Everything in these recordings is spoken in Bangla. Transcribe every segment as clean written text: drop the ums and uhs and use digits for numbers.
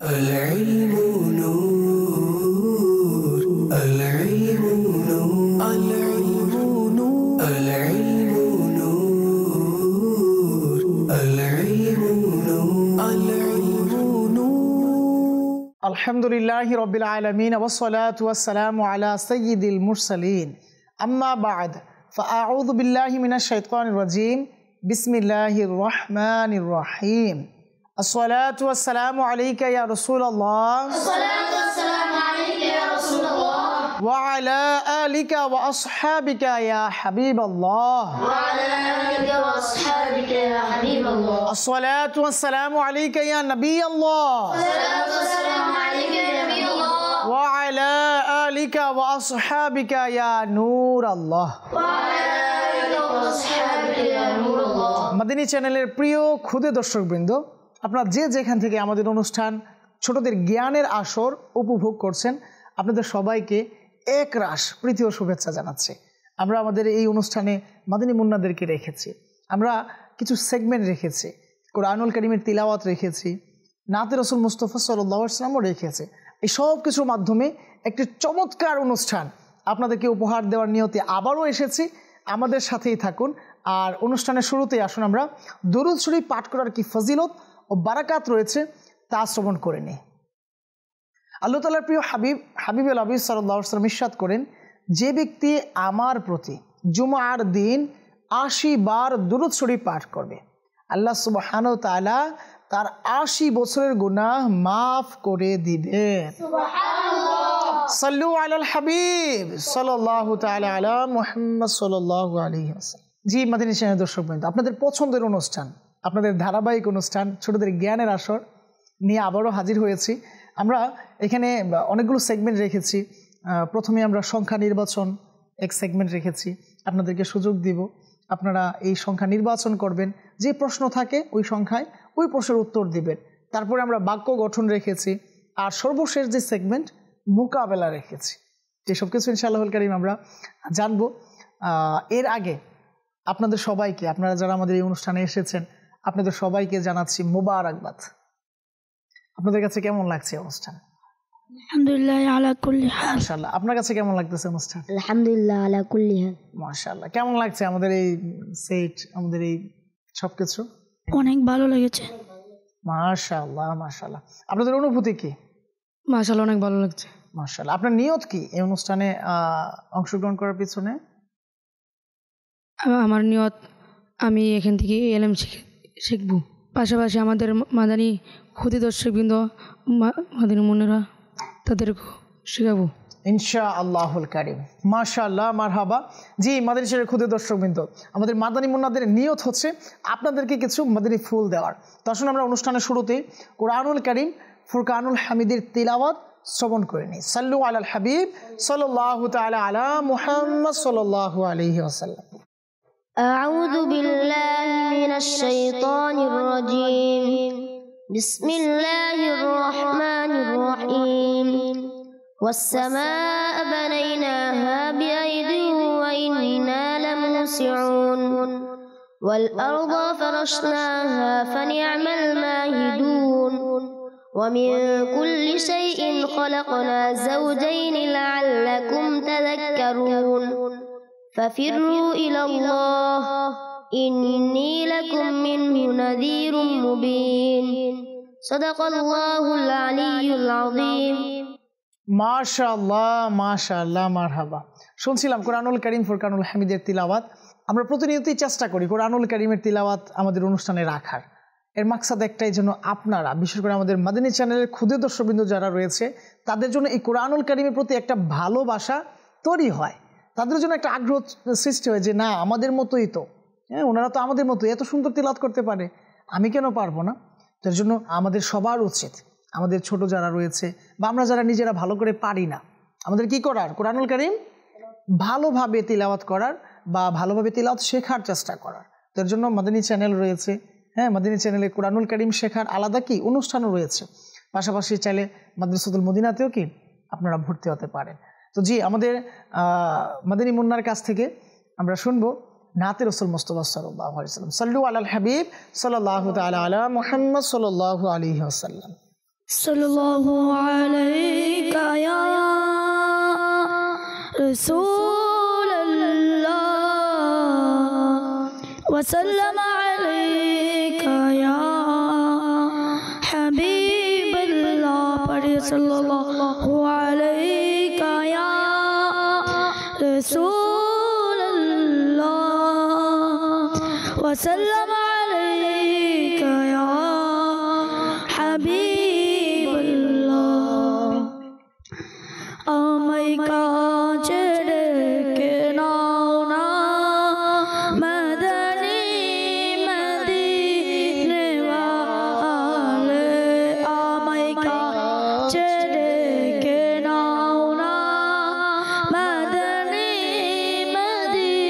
العلم نور العلم نور العلم نور العلم نور العلم نور العلم نور الحمد لله رب العالمين والصلاة والسلام على سيد المرسلين أما بعد فأعوذ بالله من الشيطان الرجيم بسم الله الرحمن الرحيم الصلاة والسلام عليك يا رسول الله الصلاة والسلام عليك يا رسول الله وعلى آلك وأصحابك يا حبيب الله وعلى آلك وأصحابك يا حبيب الله الصلاة والسلام عليك يا نبي الله الصلاة والسلام عليك يا نبي الله وعلى آلك وأصحابك يا نور الله وعلى آلك وأصحابك يا نور الله মাদানী চ্যানেলের প্রিয় ক্ষুদে দর্শকবৃন্দ, আপনারা যে যেখান থেকে আমাদের অনুষ্ঠান ছোটদের জ্ঞানের আসর উপভোগ করছেন, আপনাদের সবাইকে একরাশ প্রীতি ও শুভেচ্ছা জানাচ্ছি। আমরা আমাদের এই অনুষ্ঠানে মাদানী মুন্নাদেরকে রেখেছি, আমরা কিছু সেগমেন্ট রেখেছি, কোরআনুল কারীমের তিলাওয়াত রেখেছি, নাতে রাসূল মুস্তাফা সাল্লাল্লাহু আলাইহি ওয়াসাল্লামও রেখেছে। এই সব কিছুর মাধ্যমে একটি চমৎকার অনুষ্ঠান আপনাদেরকে উপহার দেওয়ার নিয়তে আবারও এসেছি। আমাদের সাথেই থাকুন। আর অনুষ্ঠানের শুরুতেই আসুন আমরা দরুদ শরীফ পাঠ করার কি ফজিলত ও বারাকাত রয়েছে তা শ্রবণ করে নিই। আল্লাহ তাআলার প্রিয় হাবিবুল হাবিব সাল্লাল্লাহু আলাইহি ওয়াসাল্লাম ইরশাদ করেন, যে ব্যক্তি আমার প্রতি জুমার দিন ৮০ বার দরুদ শরীফ পাঠ করবে, আল্লাহ সুবহানাহু ওয়া তাআলা তার ৮০ বছরের গুনাহ মাফ করে দিবেন। সাল্লু আলাল হাবিব সাল্লাল্লাহু তাআলা আলা মুহাম্মদ সাল্লাল্লাহু আলাইহি ওয়াসাল্লাম। জি মাদানী চ্যানেলের দর্শকবৃন্দ, আপনাদের পছন্দের অনুষ্ঠান, আপনাদের ধারাবাহিক অনুষ্ঠান ছোটদের জ্ঞানের আসর নিয়ে আবারও হাজির হয়েছি। আমরা এখানে অনেকগুলো সেগমেন্ট রেখেছি। প্রথমে আমরা সংখ্যা নির্বাচন এক সেগমেন্ট রেখেছি, আপনাদেরকে সুযোগ দিব, আপনারা এই সংখ্যা নির্বাচন করবেন, যে প্রশ্ন থাকে ওই সংখ্যায় ওই প্রশ্নের উত্তর দিবেন। তারপরে আমরা বাক্য গঠন রেখেছি, আর সর্বশেষ যে সেগমেন্ট মোকাবেলা রেখেছি। যেসব কিছু ইনশাআল্লাহুল কারীম আমরা জানবো। এর আগে আপনাদের সবাইকে, আপনারা যারা আমাদের এই অনুষ্ঠানে এসেছেন, আপনাদের সবাইকে জানাচ্ছি মোবারকবাদ। আপনাদের কাছে কেমন লাগছে অনুষ্ঠান? আলহামদুলিল্লাহ আলা কুল্লি হাল। মাশাআল্লাহ। আপনার কাছে কেমন লাগতেছে অনুষ্ঠান? আলহামদুলিল্লাহ আলা কুল্লি হাল। মাশাআল্লাহ। কেমন লাগছে আমাদের এই সেট, আমাদের এই সবকিছু? অনেক ভালো লেগেছে। মাশাআল্লাহ মাশাআল্লাহ। আপনাদের অনুভূতি কি? মাশাআল্লাহ অনেক ভালো লাগছে। মাশাআল্লাহ। আপনার নিয়ত কি এই অনুষ্ঠানে অংশগ্রহণ করার পিছনে? আমার নিয়ত, আমি এখান থেকে এলএম শিখব, পাশাপাশি আমাদের মাদানী ক্ষুদে দর্শকবৃন্দ মাদানী মুন্নারা তাদেরকে শেখাবো ইনশাআল্লাহুল কারীম। মাশাআল্লাহ মারহাবা। জি মাদানী চ্যানেলের ক্ষুদে দর্শকবৃন্দ, আমাদের মাদানী মুন্নাদের নিয়ত হচ্ছে আপনাদেরকে কিছু মাদানী ফুল দেওয়ার। তো আসুন আমরা অনুষ্ঠানের শুরুতে কোরআনুল কারীম ফুরকানুল হামিদের তিলাওয়াত শ্রবণ করে নিই। সাল্লু আলাল হাবিব সাল্লাল্লাহু তাআলা আলা মুহাম্মদ সাল্লাল্লাহু আলাইহি ওয়াসাল্লাম। أعوذ بالله من الشيطان الرجيم بسم الله الرحمن الرحيم والسماء بنيناها بأيد وإنا لموسعون والأرض فرشناها فنعم الماهدون ومن كل شيء خلقنا زوجين لعلكم تذكرون ففروا إلى الله إني لكم منه نذير مبين صدق الله العلي العظيم মাশাআল্লাহ মাশাআল্লাহ মারহাবা। শুনছিলাম কোরআনুল কারীম ফুরকানুল হামিদের তিলাওয়াত। আমরা প্রতিনিয়তই চেষ্টা করি কোরআনুল কারীমের তিলাওয়াত আমাদের অনুষ্ঠানে রাখার। এর মাকসাদ একটাই, যেন আপনারা, বিশেষ করে আমাদের মাদানী চ্যানেলের ক্ষুদে দর্শকবৃন্দ যারা রয়েছে, তাদের জন্য এই কোরআনুল কারীমের প্রতি একটা ভালোবাসা তৈরি হয়, তাদের জন্য একটা আগ্রহ সৃষ্টি হয় যে না, আমাদের মতোই তো, হ্যাঁ ওনারা তো আমাদের মতো এত সুন্দর তিলাওয়াত করতে পারে, আমি কেন পারবো না? তার জন্য আমাদের সবার উচিত, আমাদের ছোট যারা রয়েছে বা আমরা যারা নিজেরা ভালো করে পারি না, আমাদের কি করার? কোরআনুল কারীম ভালোভাবে তিলাওয়াত করার বা ভালোভাবে তিলাওয়াত শেখার চেষ্টা করার। তার জন্য মাদানী চ্যানেল রয়েছে। হ্যাঁ, মাদানী চ্যানেলে কোরআনুল কারীম শেখার আলাদা কি অনুষ্ঠানও রয়েছে। পাশাপাশি চাইলে মাদ্রাসাতুল মদিনাতেও কি আপনারা ভর্তি হতে পারেন। তো জি, আমাদের মাদানী মুন্নার কাছ থেকে আমরা শুনবো নাতে রাসূল মুস্তাফা সাল্লাল্লাহু আলাইহি ওয়াসাল্লাম। সাল্লু আলাল হাবিব সাল্লাল্লাহু তাআলা আলা মুহাম্মদ সাল্লাল্লাহু আলাইহি ওয়াসাল্লাম। सल्लल्लाहु अलैका या रसूल अल्लाह वसल्लम अलैका या हबीब अल्लाह। पढ़े सल्लल्लाहु अलैका या रसूल अल्लाह वसल्लम अलैका या हबीब अल्लाह। আমায় কাছে ডেকে নাও না মদনী মদিনাওয়ালে। আমায় কাছে ডেকে নাও না মদনী মদিনাওয়ালে।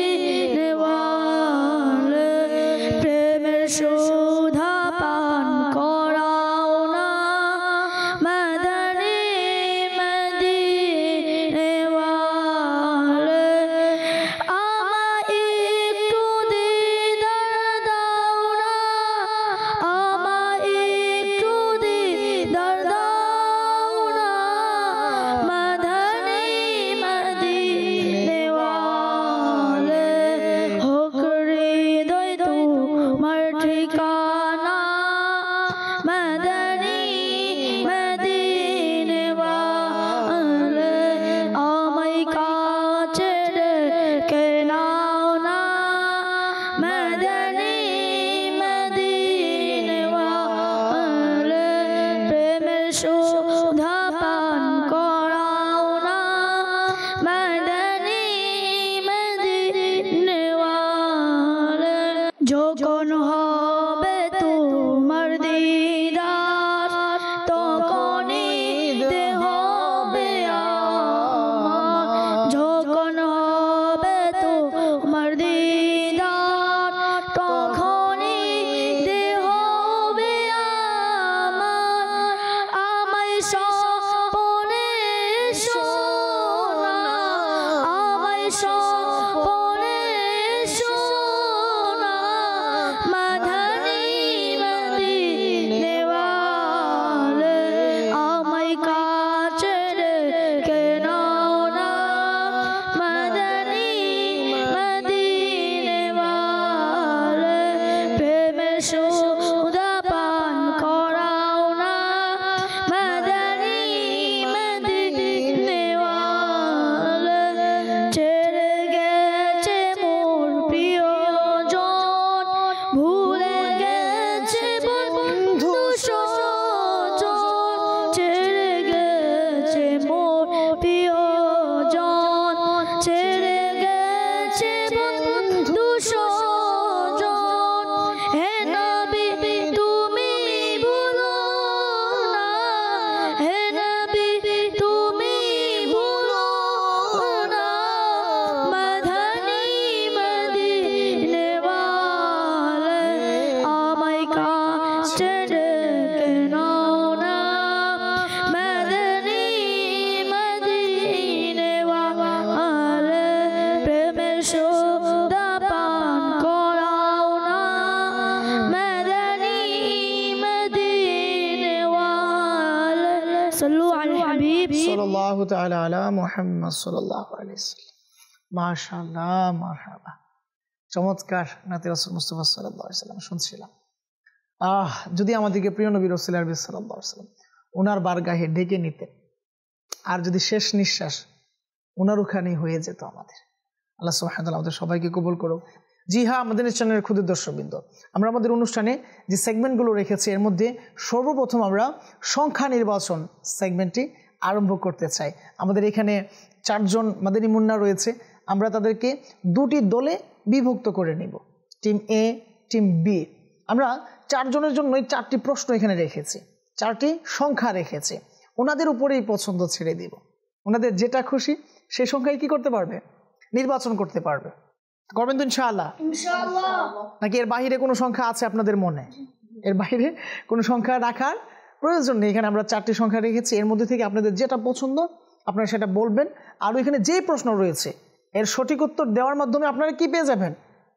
প্রেমের সুধা পান করাও না মদনী মদিনাওয়ালে। আমায় একটু দিদার দাও না, আমায় একটু দিদার দাও না মদনী মদিনাওয়ালে। হোক হৃদয় তোমার ঠিকানা মদনী মদিনাওয়ালে। আমায় কাছে ডেকে নাও না মদনী মদিনাওয়ালে। প্রেমের সুধা পান করাও না মদনী মদিনাওয়ালে। যখন হবে তোমার দিদার তখনই দেহ হবে আমার। যখন হবে তোমার দিদার তখনই দেহ হবে আমার। আমায় স্বপনে শোনা, আমায় স্বপনে শোনা মদনী মদিনাওয়ালে। আমায় কাছে ডেকে নাও না মদনী মদিনাওয়ালে। প্রেমের সুধা পান করাও না মদনী মদিনাওয়ালে। ছেড়ে গেছে মোর প্রিয়জন, ভুলে গেছে বন্ধু সজন। ছেড়ে গেছে মোর প্রিয়জন, ছেড়ে গেছে বন্ধু সজন। হে নবী তুমি ভুলো না, হে নবী তুমি ভুলো না মদনী মদিনাওয়ালে। আমায় কাছে ডেকে নাও না মদনী মদিনাওয়ালে। প্রেমের সুধা পান করাও না মদনী মদিনাওয়ালে। সল্লু আলা হাবিব সাল্লাল্লাহু তাআলা আলা মুহাম্মদ সাল্লাল্লাহু আলাইহি ওয়াসাল্লাম। মাশাআল্লাহ, মারহাবা। চমৎকার নাতে রাসূল মুস্তাফা সাল্লাল্লাহু আলাইহি ওয়াসাল্লাম শুনছিলাম। যদি আমাদেরকে প্রিয় নবী রাসূল সাল্লাল্লাহু আলাইহি ওয়াসাল্লাম ওনার বারগাহে ডেকে নিতেন, আর যদি শেষ নিঃশ্বাস ওনার ওখানেই হয়ে যেত আমাদের। আল্লাহ সুবহানাহু ওয়া তাআলা আমাদের সবাইকে কবুল করুক। জি হ্যাঁ, আমাদের চ্যানেলের ক্ষুদ্র দর্শকবৃন্দ, আমরা আমাদের অনুষ্ঠানে যে সেগমেন্টগুলো রেখেছি এর মধ্যে সর্বপ্রথম আমরা সংখ্যা নির্বাচন সেগমেন্টটি আরম্ভ করতে চাই। আমাদের এখানে 4 জন মাদানী মুন্না রয়েছে। আমরা তাদেরকে 2টি দলে বিভক্ত করে নিব, টিম এ, টিম বি। আমরা 4 জনের জন্যই 4টি প্রশ্ন এখানে রেখেছি, 4টি সংখ্যা রেখেছি। ওনাদের উপরেই পছন্দ ছেড়ে দিব। ওনাদের যেটা খুশি সেই সংখ্যায় কি করতে পারবে, নির্বাচন করতে পারবে। করবেন তো ইনশাআল্লাহ? নাকি এর বাইরে কোনো সংখ্যা আছে আপনাদের মনে? এর বাইরে কোনো সংখ্যা রাখার প্রয়োজন নেই। এখানে আমরা 4টি সংখ্যা রেখেছি, এর মধ্যে থেকে আপনাদের যেটা পছন্দ আপনারা সেটা বলবেন। আর এখানে যে প্রশ্ন রয়েছে এর সঠিক উত্তর দেওয়ার মাধ্যমে আপনারা কি পেয়ে যাবেন,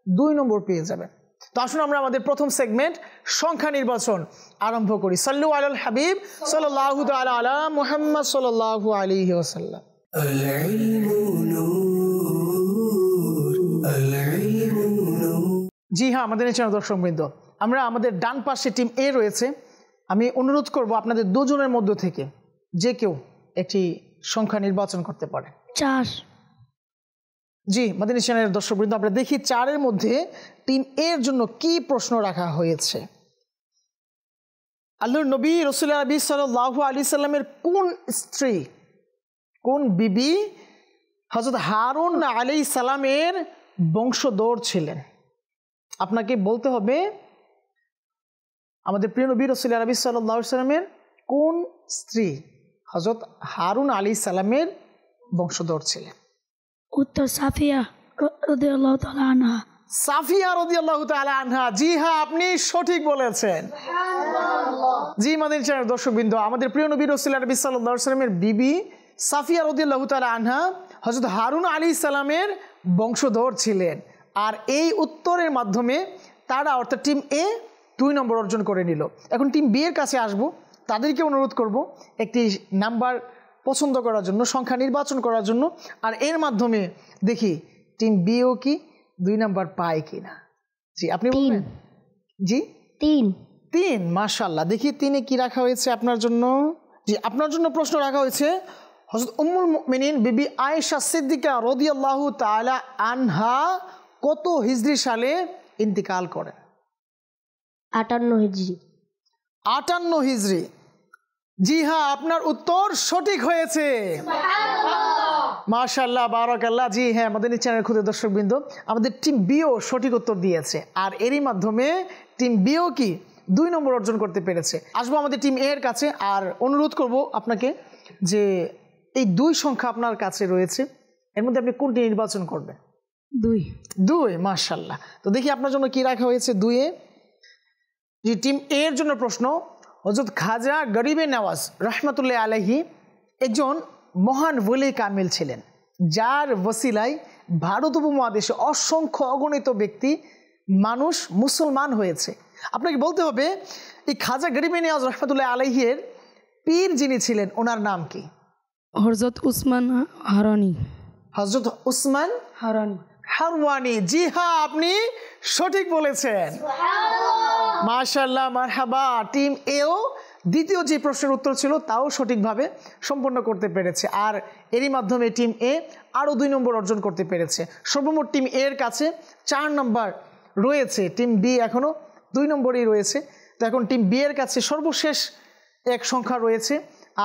2 নম্বর পেয়ে যাবেন। তো আসুন আমরা আমাদের প্রথম সেগমেন্ট সংখ্যা নির্বাচন আরম্ভ করি। সাল্লু আলাল হাবিব সাল্লাল্লাহু তাআলা আলা মুহাম্মদ সাল্লাল্লাহু আলাইহি ওয়াসাল্লাম। العلم نور العلم نور জি হ্যাঁ, আমাদের এই চ্যানেল দর্শকবৃন্দ, আমরা আমাদের ডান পাশে টিম এ রয়েছে। আমি অনুরোধ করব আপনাদের দুজনের মধ্য থেকে যে কেউ একটি সংখ্যা নির্বাচন করতে পারে। 4 জি, আমাদের এই চ্যানেলের দর্শকবৃন্দ, আমরা দেখি 4-এর মধ্যে টিম এর জন্য কি প্রশ্ন রাখা হয়েছে। আল্লাহর নবী রাসূলুল্লাহ নবী সাল্লাল্লাহু আলাইহি সাল্লামের কোন স্ত্রী, কোন বিবি হযরত হারুন আলাইহিস সালামের বংশধর ছিলেন? আপনাকে বলতে হবে আমাদের প্রিয় নবী রাসূলুল্লাহ নবী সাল্লাল্লাহু আলাইহি সাল্লামের কোন স্ত্রী হযরত হারুন আলাইহিস সালামের বংশধর ছিলেন। উত্তর সাফিয়া রাদিয়াল্লাহু তাআলা আনহা। সাফিয়া রাদিয়াল্লাহু তাআলা আনহা। জি হ্যাঁ, আপনি সঠিক বলেছেন। জি মাদানী চ্যানেল দর্শকবৃন্দ, আমাদের প্রিয় নবী রাসূলুল্লাহ নবী সাল্লাল্লাহু আলাইহি সাল্লামের বিবি সাফিয়া রাদিয়াল্লাহু তাআলা আনহা হযরত হারুন আলাইহিস সালামের বংশধর ছিলেন। আর এই উত্তরের মাধ্যমে তারা অর্থাৎ টিম এ 2 নম্বর অর্জন করে নিল। এখন টিম বি এর কাছে আসব, তাদেরকে অনুরোধ করব একটি নাম্বার পছন্দ করার জন্য, সংখ্যা নির্বাচন করার জন্য। আর এর মাধ্যমে দেখি টিম বিও কি 2 নাম্বার পায় কিনা। জি আপনি বলবেন। জি 3 মাশাআল্লাহ। দেখি 3-এ কি রাখা হয়েছে আপনার জন্য। জি আপনার জন্য প্রশ্ন রাখা হয়েছে হযরত উম্মুল মুমিনিন বিবি আয়েশা সিদ্দিকা রাদিয়াল্লাহু তাআলা আনহা কত হিজরি সালে ইন্তিকাল করেন? 58 হিজরি। 58 হিজরি। জি হ্যাঁ, আপনার উত্তর সঠিক হয়েছে। মাশাআল্লাহ, বারাকাল্লাহ। জি হ্যাঁ, আমাদের চ্যানেলের ক্ষুদে দর্শকবৃন্দ, আমাদের টিম বিও সঠিক উত্তর দিয়েছে। আর এরই মাধ্যমে টিম বিও কি 2 নম্বর অর্জন করতে পেরেছে। আসবো আমাদের টিম এ এর কাছে, আর অনুরোধ করব আপনাকে যে এই 2 সংখ্যা আপনার কাছে রয়েছে, এর মধ্যে আপনি কোনটি নির্বাচন করবেন? 2। মাশাআল্লাহ। তো দেখি আপনার জন্য কি রাখা হয়েছে 2-এ। জি টিম এ এর জন্য প্রশ্ন, হযরত খাজা গরিবে নওয়াজ রহমতুল্লাহ আলাইহি একজন মহান ওলি কামিল ছিলেন, যার ওসিলায় ভারত উপমহাদেশে অসংখ্য অগণিত ব্যক্তি মানুষ মুসলমান হয়েছে। আপনাকে বলতে হবে এই খাজা গরিবে নওয়াজ রহমতুল্লাহ আলাইহির পীর যিনি ছিলেন ওনার নাম কি? হযরত উসমান হারানি। হযরত উসমান হারওয়ানি। জি হ্যাঁ, আপনি সঠিক বলেছেন। মাশাআল্লাহ, মারহাবা। টিম এও দ্বিতীয় যে প্রশ্নের উত্তর ছিল তাও সঠিকভাবে সম্পন্ন করতে পেরেছে। আর এরই মাধ্যমে টিম এ আরও 2 নম্বর অর্জন করতে পেরেছে। সর্বমোট টিম এ এর কাছে 4 নম্বর রয়েছে, টিম বি এখনও 2 নম্বরই রয়েছে। তো এখন টিম বি এর কাছে সর্বশেষ এক সংখ্যা রয়েছে,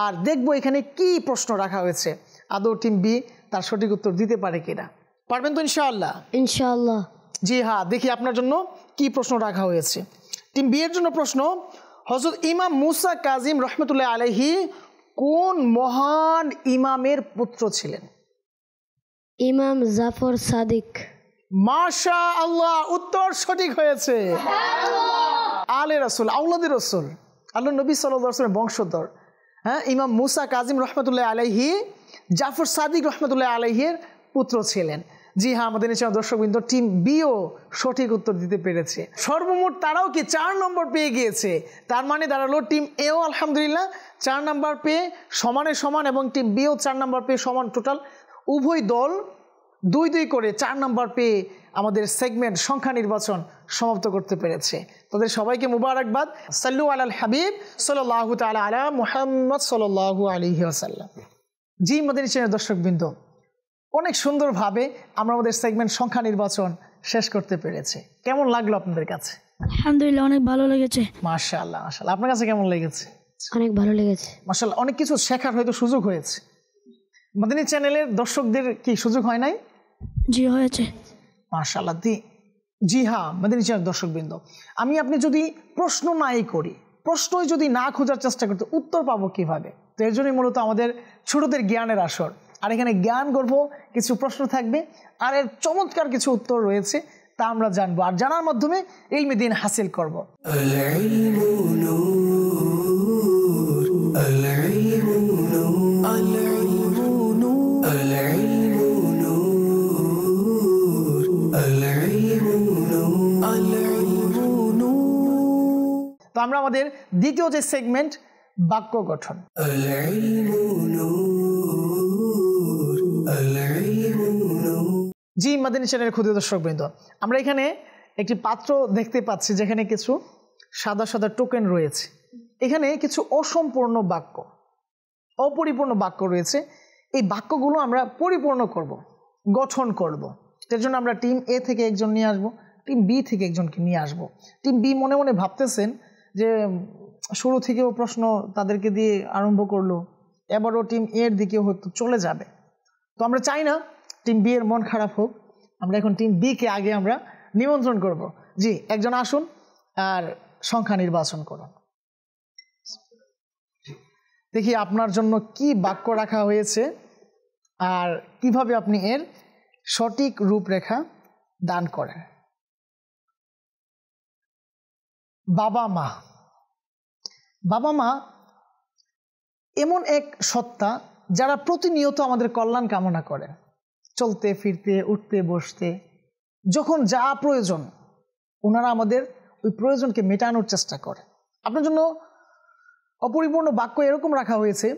আর দেখবো এখানে কি প্রশ্ন রাখা হয়েছে, আদৌ টিম বি তার সঠিক উত্তর দিতে পারে কিনা। পারবেন তো ইনশাআল্লাহ? ইনশাআল্লাহ। জি হ্যাঁ, দেখি আপনার জন্য কি প্রশ্ন রাখা হয়েছে। টিম বি এর জন্য প্রশ্ন, হযরত ইমাম মুসা কাজিম রহমতুল্লাহ আলাইহি কোন মহান ইমামের পুত্র ছিলেন? ইমাম জাফর সাদিক। মাশাআল্লাহ, উত্তর সঠিক হয়েছে। আলে রাসূল, আওলাদে রাসূল, আল্লাহর নবী সাল্লাল্লাহু আলাইহি ওয়াসাল্লামের বংশধর। হ্যাঁ, ইমাম মুসা কাজিম রহমতুল্লাহ আলাইহি জাফর সাদিক রহমতুল্লাহ আলাইহির পুত্র ছিলেন। জি হ্যাঁ, আমাদের নিচে দর্শকবৃন্দ, টিম বিও সঠিক উত্তর দিতে পেরেছে। সর্বমোট তারাও কি 4 নম্বর পেয়ে গিয়েছে। তার মানে দাঁড়ালো টিম এও আলহামদুলিল্লাহ 4 নম্বর পেয়ে সমানে সমান, এবং টিম বিও 4 নম্বর পেয়ে সমান। টোটাল উভয় দল 2-2 করে 4 নম্বর পেয়ে আমাদের সেগমেন্ট সংখ্যা নির্বাচন সমাপ্ত করতে পেরেছে। তাদের সবাইকে মুবারকবাদ। সাল্লু আলাল হাবিব সাল্লাল্লাহু তাআলা আলা মুহাম্মদ সাল্লাল্লাহু আলাইহি ওয়াসাল্লাম। জি মাদানী চ্যানেল দর্শকবৃন্দ, অনেক সুন্দরভাবে আমরা আমাদের সেগমেন্ট সংখ্যা নির্বাচন শেষ করতে পেরেছি। কেমন লাগলো আপনাদের কাছে? আলহামদুলিল্লাহ, অনেক ভালো লেগেছে। মাশাআল্লাহ, মাশাআল্লাহ। আপনার কাছে কেমন লেগেছে? অনেক ভালো লেগেছে। মাশাআল্লাহ, অনেক কিছু শেখার হয়তো সুযোগ হয়েছে। মাদানী চ্যানেলের দর্শকদের কি সুযোগ হয় নাই? জি হয়েছে। মাশাআল্লাহ। জি হ্যাঁ, মাদানী চ্যানেল দর্শকবৃন্দ, আপনি যদি প্রশ্ন নাই করি, প্রশ্নই যদি না খোঁজার চেষ্টা করতে, উত্তর পাবো কিভাবে? তো এর জন্যই মূলত আমাদের ছোটদের জ্ঞানের আসর। আর এখানে জ্ঞান গর্ভ কিছু প্রশ্ন থাকবে, আর এর চমৎকার কিছু উত্তর রয়েছে, তা আমরা জানবো, আর জানার মাধ্যমে ইলমে দ্বীন হাসিল করব। العلم نور العلم نور العلم نور العلم نور العلم نور العلم আমরা আমাদের দ্বিতীয় যে সেগমেন্ট বাক্য গঠন। العلم نور العلم نور জি মাদানী চ্যানেলের ক্ষুদ্র দর্শকবৃন্দ, আমরা এখানে একটি পাত্র দেখতে পাচ্ছি যেখানে কিছু সাদা সাদা টোকেন রয়েছে। এখানে কিছু অসম্পূর্ণ বাক্য, অপরিপূর্ণ বাক্য রয়েছে। এই বাক্যগুলো আমরা পরিপূর্ণ করব, গঠন করব। এর জন্য আমরা টিম এ থেকে একজন নিয়ে আসব, টিম বি থেকে একজনকে নিয়ে আসব। টিম বি মনে মনে ভাবতেছেন যে শুরু থেকেও প্রশ্ন তাদেরকে দিয়ে আরম্ভ করলো, এবারও টিম এর দিকে হয়তো চলে যাবে। তো আমরা চাই না টিম বি এর মন খারাপ হোক। আমরা এখন টিম বি কে আগে আমরা নিমন্ত্রণ করব। জি, একজন আসুন আর সংখ্যা নির্বাচন করুন। দেখি আপনার জন্য কি বাক্য রাখা হয়েছে আর কিভাবে আপনি এর সঠিক রূপরেখা দান করেন। বাবা মা। বাবা মা এমন এক সত্তা যারা প্রতিনিয়ত আমাদের কল্যাণ কামনা করেন, চলতে ফিরতে উঠতে বসতে যখন যা প্রয়োজন ওনারা আমাদের ওই প্রয়োজনকে মেটানোর চেষ্টা করে। আপনার জন্য অপরিপূর্ণ বাক্য এরকম রাখা হয়েছে,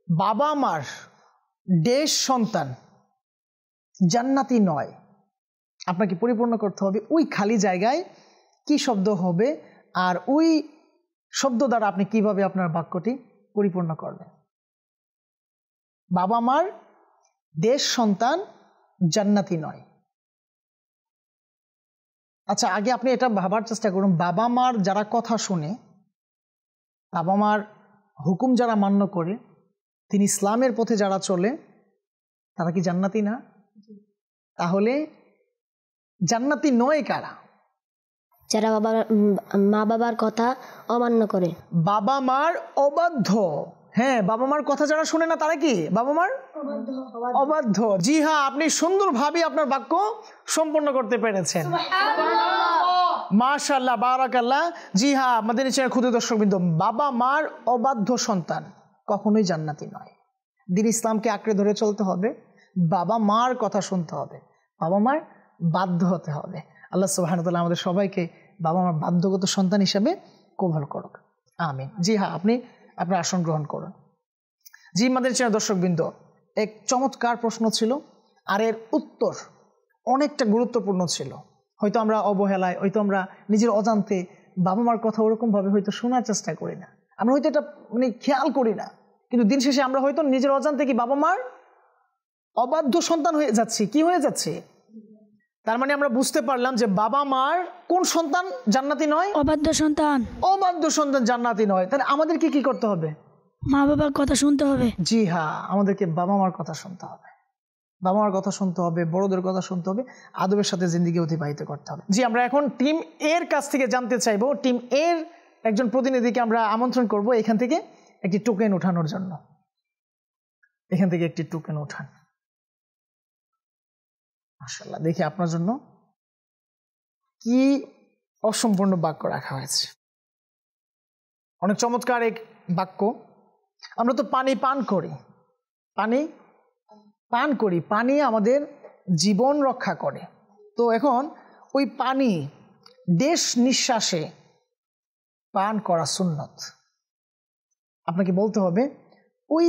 বাবা মার দেশ সন্তান জান্নাতি নয়। আপনাকে পরিপূর্ণ করতে হবে ওই খালি জায়গায় কি শব্দ হবে আর ওই শব্দ দ্বারা আপনি কিভাবে আপনার বাক্যটি পরিপূর্ণ করবেন। বাবা মার দেশ সন্তান জান্নাতি নয়। আচ্ছা, আগে আপনি এটা ভাবার চেষ্টা করুন, বাবা মার যারা কথা শুনে, বাবা মার হুকুম যারা মান্য করে, তিনি ইসলামের পথে যারা চলে, তারা কি জান্নাতি না? তাহলে জান্নাতি নয় কারা? যারা মা বাবার কথা অমান্য করে, বাবা মার অবাধ্য। হ্যাঁ, বাবা মার কথা যারা শুনে না তারা কি? বাবা মার অবাধ্য। জি হ্যাঁ, আপনি সুন্দরভাবে আপনার বাক্য সম্পন্ন করতে পেরেছেন। মাশাআল্লাহ, বারাকাল্লাহ। জি হ্যাঁ, আমাদের নিচে ক্ষুদ্র দর্শকবৃন্দ, বাবা মার অবাধ্য সন্তান কখনোই জান্নাতি নয়। দ্বীন ইসলামকে আঁকড়ে ধরে চলতে হবে, বাবা মার কথা শুনতে হবে, বাবা মার বাধ্য হতে হবে। আল্লাহ সুবহানাহু ওয়া তাআলা আমাদের সবাইকে বাবা মার বাধ্যগত সন্তান হিসাবে কবুল করুক, আমিন। জি হ্যাঁ, আপনি আপনার আসন গ্রহণ করুন। জি আমাদের দর্শকবৃন্দ, এক চমৎকার প্রশ্ন ছিল আর এর উত্তর অনেকটা গুরুত্বপূর্ণ ছিল। হয়তো আমরা অবহেলায়, হয়তো আমরা নিজের অজান্তে বাবা মার কথা ওরকমভাবে হয়তো শোনার চেষ্টা করি না, আমরা হয়তো এটা খেয়াল করি না, কিন্তু দিন শেষে আমরা হয়তো নিজের অজান্তে কি বাবা মার অবাধ্য সন্তান হয়ে যাচ্ছি। কি হয়ে যাচ্ছে? তার মানে আমরা বুঝতে পারলাম যে বাবা মার কোন সন্তান জান্নাতি নয়? অবাধ্য সন্তান। অবাধ্য সন্তান জান্নাতি নয়। তাহলে আমাদেরকে কি করতে হবে? মা বাবার কথা শুনতে হবে। জি হ্যাঁ, আমাদেরকে বাবা মার কথা শুনতে হবে, বাবা মার কথা শুনতে হবে, বড়দের কথা শুনতে হবে, আদবের সাথে জিন্দেগি অতিবাহিত করতে হবে। জি, আমরা এখন টিম এর কাছ থেকে জানতে চাইবো, টিম এর একজন প্রতিনিধিকে আমরা আমন্ত্রণ করব এখান থেকে একটি টোকেন ওঠানোর জন্য। এখান থেকে একটি টোকেন ওঠান। মাশাআল্লাহ, দেখি আপনার জন্য কি অসম্পূর্ণ বাক্য রাখা হয়েছে। অনেক চমৎকার এক বাক্য। আমরা তো পানি পান করি, পানি পান করি, পানি আমাদের জীবন রক্ষা করে। তো এখন ওই পানি দেশ নিঃশ্বাসে পান করা সুন্নত। আপনাকে বলতে হবে ওই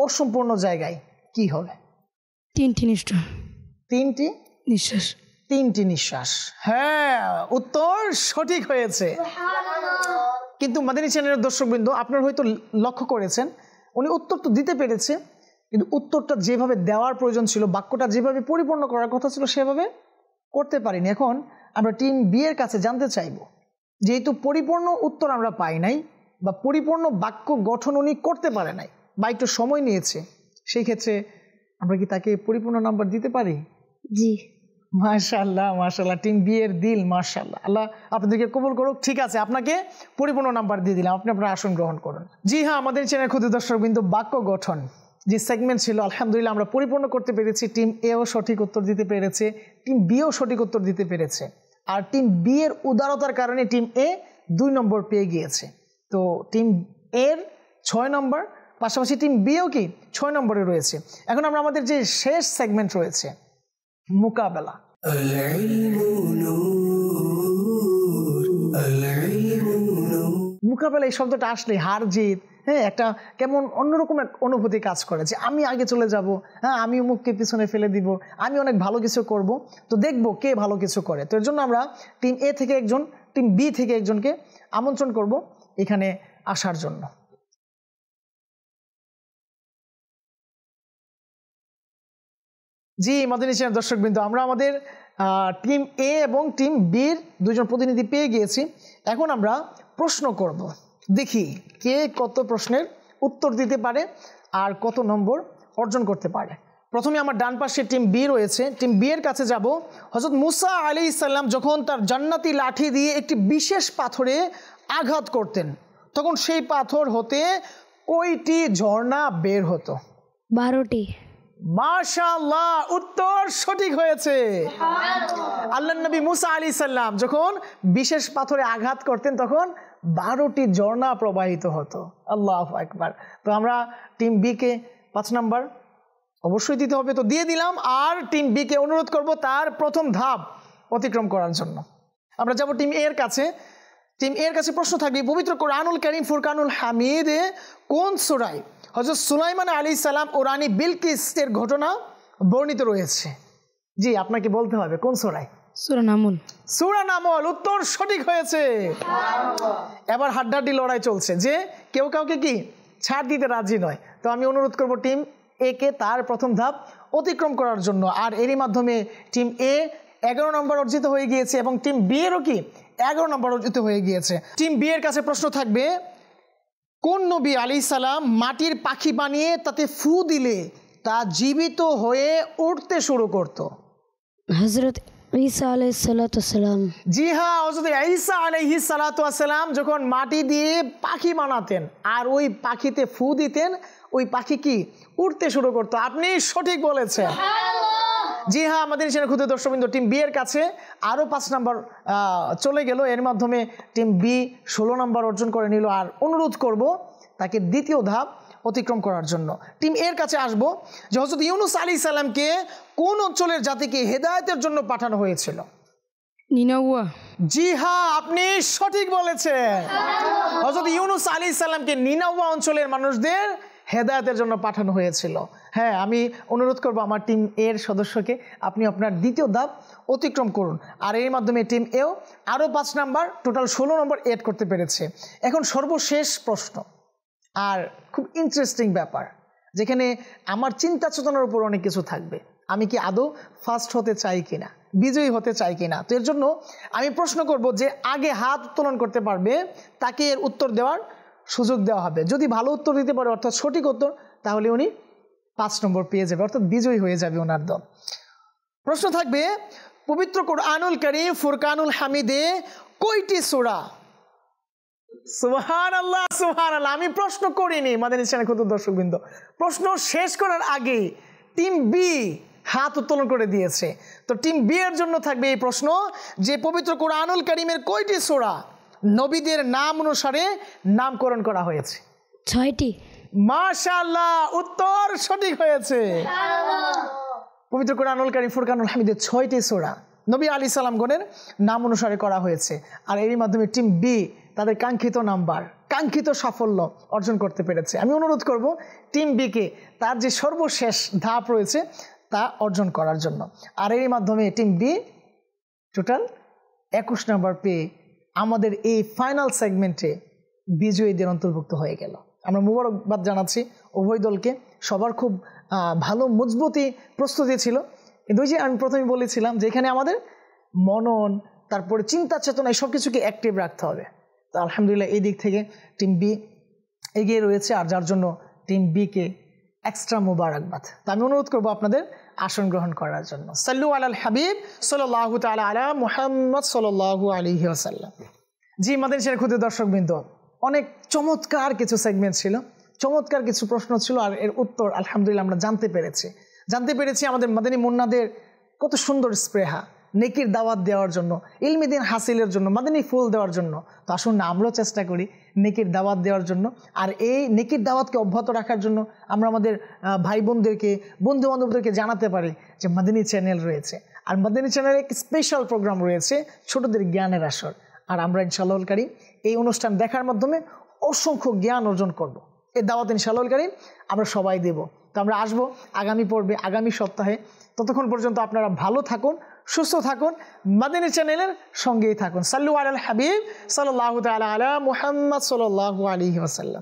অসম্পূর্ণ জায়গায় কি হবে? তিনটি নিষ্ঠা। তিনটি নিঃশ্বাস। তিনটি নিঃশ্বাস। হ্যাঁ, উত্তর সঠিক হয়েছে। কিন্তু মাদানী চ্যানেলের দর্শকবৃন্দ, আপনারা হয়তো লক্ষ্য করেছেন উনি উত্তর তো দিতে পেরেছে, কিন্তু উত্তরটা যেভাবে দেওয়ার প্রয়োজন ছিল, বাক্যটা যেভাবে পরিপূর্ণ করার কথা ছিল সেভাবে করতে পারিনি। এখন আমরা টিম বি এর কাছে জানতে চাইব, যেহেতু পরিপূর্ণ উত্তর আমরা পাই নাই বা পরিপূর্ণ বাক্য গঠন উনি করতে পারে নাই বা একটু সময় নিয়েছে, সেই ক্ষেত্রে আমরা কি তাকে পরিপূর্ণ নাম্বার দিতে পারি? জি। মাশাআল্লাহ, মাশাআল্লাহ, টিম বি এর দিল, মাশাআল্লাহ। আল্লাহ আপনাদেরকে কবুল করুক। ঠিক আছে, আপনাকে পরিপূর্ণ নাম্বার দিয়ে দিলাম, আপনি আপনার আসন গ্রহণ করুন। জি হ্যাঁ, আমাদের চ্যানেল ক্ষুদ্র দর্শকবৃন্দ, বাক্য গঠন যে সেগমেন্ট ছিল আলহামদুলিল্লাহ আমরা পরিপূর্ণ করতে পেরেছি। টিম এও সঠিক উত্তর দিতে পেরেছে, টিম বিও সঠিক উত্তর দিতে পেরেছে। আর টিম বি এর উদারতার কারণে টিম এ 2 নম্বর পেয়ে গিয়েছে। তো টিম এর 6 নম্বর, পাশাপাশি টিম বিও কি 6 নম্বরে রয়েছে। এখন আমরা আমাদের যে শেষ সেগমেন্ট রয়েছে মোকাবেলা। মোকাবেলা এই শব্দটা আসলে হার জিত, হ্যাঁ, একটা কেমন অন্যরকম এক অনুভূতি কাজ করে যে আমি আগে চলে যাব, হ্যাঁ, আমি অমুককে পিছনে ফেলে দিব, আমি অনেক ভালো কিছু করব, তো দেখব কে ভালো কিছু করে। তো এর জন্য আমরা টিম এ থেকে একজন, টিম বি থেকে একজনকে আমন্ত্রণ করব এখানে আসার জন্য। জি মাদানী চ্যানেল দর্শকবৃন্দ, আমরা আমাদের টিম এ এবং টিম বির দুজন প্রতিনিধি পেয়ে গিয়েছি। এখন আমরা প্রশ্ন করব, দেখি কে কত প্রশ্নের উত্তর দিতে পারে আর কত নম্বর অর্জন করতে পারে। প্রথমে আমার ডান পাশে টিম বি রয়েছে, টিম বি এর কাছে যাব। হযরত মুসা আলাইহিস সালাম যখন তার জান্নাতি লাঠি দিয়ে একটি বিশেষ পাথরে আঘাত করতেন, তখন সেই পাথর হতে কয়টি ঝর্ণা বের হতো? 12টি। মাশাআল্লাহ, উত্তর সঠিক হয়েছে। আল্লাহর নবী মুসা আলাইহিস সালাম যখন বিশেষ পাথরে আঘাত করতেন তখন 12টি ঝর্ণা প্রবাহিত হতো। আল্লাহু আকবার। তো আমরা টিম বি কে 5 নাম্বার অবশ্যই দিতে হবে, তো দিয়ে দিলাম। আর টিম বি কে অনুরোধ করব তার প্রথম ধাপ অতিক্রম করার জন্য। আমরা যাব টিম এ এর কাছে। টিম এ এর কাছে প্রশ্ন থাকবে, পবিত্র কোরআনুল কারীম ফুরকানুল হামিদে কোন সূরায় হযরত সুলাইমান আলাইহিস সালাম ও রানী বিলকিস এর ঘটনা বর্ণিত রয়েছে? জি আপনাকে বলতে হবে কোন সূরায়? সূরা নামল। সূরা নামল, উত্তর সঠিক হয়েছে। এবার হাড্ডাহাড্ডি লড়াই চলছে যে কেউ কাউকে কি ছাড় দিতে রাজি নয়। তো আমি অনুরোধ করব টিম এ কে তার প্রথম ধাপ অতিক্রম করার জন্য। আর এরই মাধ্যমে টিম এ 11 নম্বর অর্জিত হয়ে গিয়েছে এবং টিম বি এরও কি 11 নম্বর অর্জিত হয়ে গিয়েছে। টিম বি এর কাছে প্রশ্ন থাকবে, কোন নবী আলাইহিস সালাম মাটির পাখি বানিয়ে তাতে ফু দিলে তা জীবিত হয়ে উড়তে শুরু করত? হযরত ঈসা আলাইহিস সালাম। জি হ্যাঁ, হযরত ঈসা আলাইহিস সালাম যখন মাটি দিয়ে পাখি বানাতেন আর ওই পাখিতে ফু দিতেন, ওই পাখি কি উড়তে শুরু করতো। আপনি সঠিক বলেছেন। জি হ্যাঁ, আমাদের এখানে ক্ষুদ্র দর্শকবৃন্দ টিম বি এর কাছে আরও 5 নম্বর চলে গেল। এর মাধ্যমে টিম বি 16 নম্বর অর্জন করে নিল। আর অনুরোধ করব তাকে দ্বিতীয় ধাপ অতিক্রম করার জন্য। টিম এর কাছে আসবো যে হযরত ইউনূস আলাইহিস সালামকে কোন অঞ্চলের জাতিকে হেদায়েতের জন্য পাঠানো হয়েছিল? নিনাওয়া। জি হ্যাঁ, আপনি সঠিক বলেছেন। হযরত ইউনূস আলাইহিস সালামকে নিনাওয়া অঞ্চলের মানুষদের হেদায়েতের জন্য পাঠানো হয়েছিল। হ্যাঁ, আমি অনুরোধ করব আমার টিম এর সদস্যকে আপনি আপনার দ্বিতীয় ধাপ অতিক্রম করুন। আর এর মাধ্যমে টিম এও আরও 5 নাম্বার, টোটাল 16 নম্বর এড করতে পেরেছে। এখন সর্বশেষ প্রশ্ন, আর খুব ইন্টারেস্টিং ব্যাপার, যেখানে আমার চিন্তা চেতনার উপর অনেক কিছু থাকবে। আমি কি আদৌ ফার্স্ট হতে চাই কিনা, বিজয়ী হতে চাই কিনা। তো এর জন্য আমি প্রশ্ন করব যে আগে হাত উত্তোলন করতে পারবে তাকে এর উত্তর দেওয়ার সুযোগ দেওয়া হবে। যদি ভালো উত্তর দিতে পারে অর্থাৎ সঠিক উত্তর, তাহলে উনি 5 নম্বর পেয়ে যাবে, অর্থাৎ বিজয়ী হয়ে যাবে ওনার দল। প্রশ্ন থাকবে, পবিত্র কোরআনুল কারীম ফুরকানুল হামিদে কয়টি সূরা? সুবহানাল্লাহ সুবহানাল্লাহ। আমি প্রশ্ন করিনি মাদানী চ্যানেল ক্ষুদ্র দর্শকবৃন্দ, প্রশ্ন শেষ করার আগে টিম বি হাত উত্তোলন করে দিয়েছে। তো টিম বি এর জন্য থাকবে এই প্রশ্ন যে পবিত্র কোরআনুল কারীমের কয়টি সূরা নবীদের নাম অনুসারে নামকরণ করা হয়েছে? 6টি। মাশাআল্লাহ, উত্তর সঠিক হয়েছে। পবিত্র কোরআনুল কারীম ফুরকানুল হামিদে 6টি সূরা নবী আলাইহিস সালামগণের নাম অনুসারে করা হয়েছে। আর এরই মাধ্যমে টিম বি তাদের কাঙ্ক্ষিত নাম্বার, কাঙ্ক্ষিত সাফল্য অর্জন করতে পেরেছে। আমি অনুরোধ করব টিম বিকে তার যে সর্বশেষ ধাপ রয়েছে তা অর্জন করার জন্য। আর এরই মাধ্যমে টিম বি টোটাল 21 নম্বর পেয়ে আমাদের এই ফাইনাল সেগমেন্টে বিজয়ীদের অন্তর্ভুক্ত হয়ে গেল। আমরা মুবারকবাদ জানাচ্ছি উভয় দলকে। সবার খুব ভালো মজবুতি প্রস্তুতি ছিল, কিন্তু ওই যে আমি প্রথমে বলেছিলাম যে এখানে আমাদের মনন, তারপরে চিন্তা চেতনা এই সব কিছুকে অ্যাক্টিভ রাখতে হবে। তো আলহামদুলিল্লাহ এই দিক থেকে টিম বি এগিয়ে রয়েছে, আর যার জন্য টিম বিকে এক্সট্রা মুবারকবাদ। তো আমি অনুরোধ করবো আপনাদের আসন গ্রহণ করার জন্য। সাল্লু আলাল হাবিব সাল্লাল্লাহু তাআলা আলা মুহাম্মদ সাল্লাল্লাহু আলাইহি ওয়াসাল্লাম। জি মাদানী চ্যানেল ক্ষুদ্র দর্শকবৃন্দ, অনেক চমৎকার কিছু সেগমেন্ট ছিল, চমৎকার কিছু প্রশ্ন ছিল, আর এর উত্তর আলহামদুলিল্লাহ আমরা জানতে পেরেছি আমাদের মাদানী মুন্নাদের কত সুন্দর স্পৃহা নেকির দাওয়াত দেওয়ার জন্য, ইলমি দ্বীন হাসিলের জন্য, মাদানী ফুল দেওয়ার জন্য। তো আসুন না আমরাও চেষ্টা করি নেকির দাওয়াত দেওয়ার জন্য। আর এই নেকির দাওয়াতকে অব্যাহত রাখার জন্য আমরা আমাদের ভাই বোনদেরকে, বন্ধু বান্ধবদেরকে জানাতে পারি যে মাদানী চ্যানেল রয়েছে। আর মাদানী চ্যানেলে এক স্পেশাল প্রোগ্রাম রয়েছে, ছোটদের জ্ঞানের আসর। আর আমরা ইনশাআল্লাহুল কারীম এই অনুষ্ঠান দেখার মাধ্যমে অসংখ্য জ্ঞান অর্জন করব। এই দাওয়াত ইনশাআল্লাহুল কারীম আমরা সবাই দেব। তো আমরা আসবো আগামী পর্বে, আগামী সপ্তাহে। ততক্ষণ পর্যন্ত আপনারা ভালো থাকুন, সুস্থ থাকুন, মাদানী চ্যানেলের সঙ্গেই থাকুন। সাল্লু আলাল হাবিব সাল্লাল্লাহু তাআলা আলা মুহাম্মদ সাল্লাল্লাহু আলাইহি ওয়াসাল্লাম।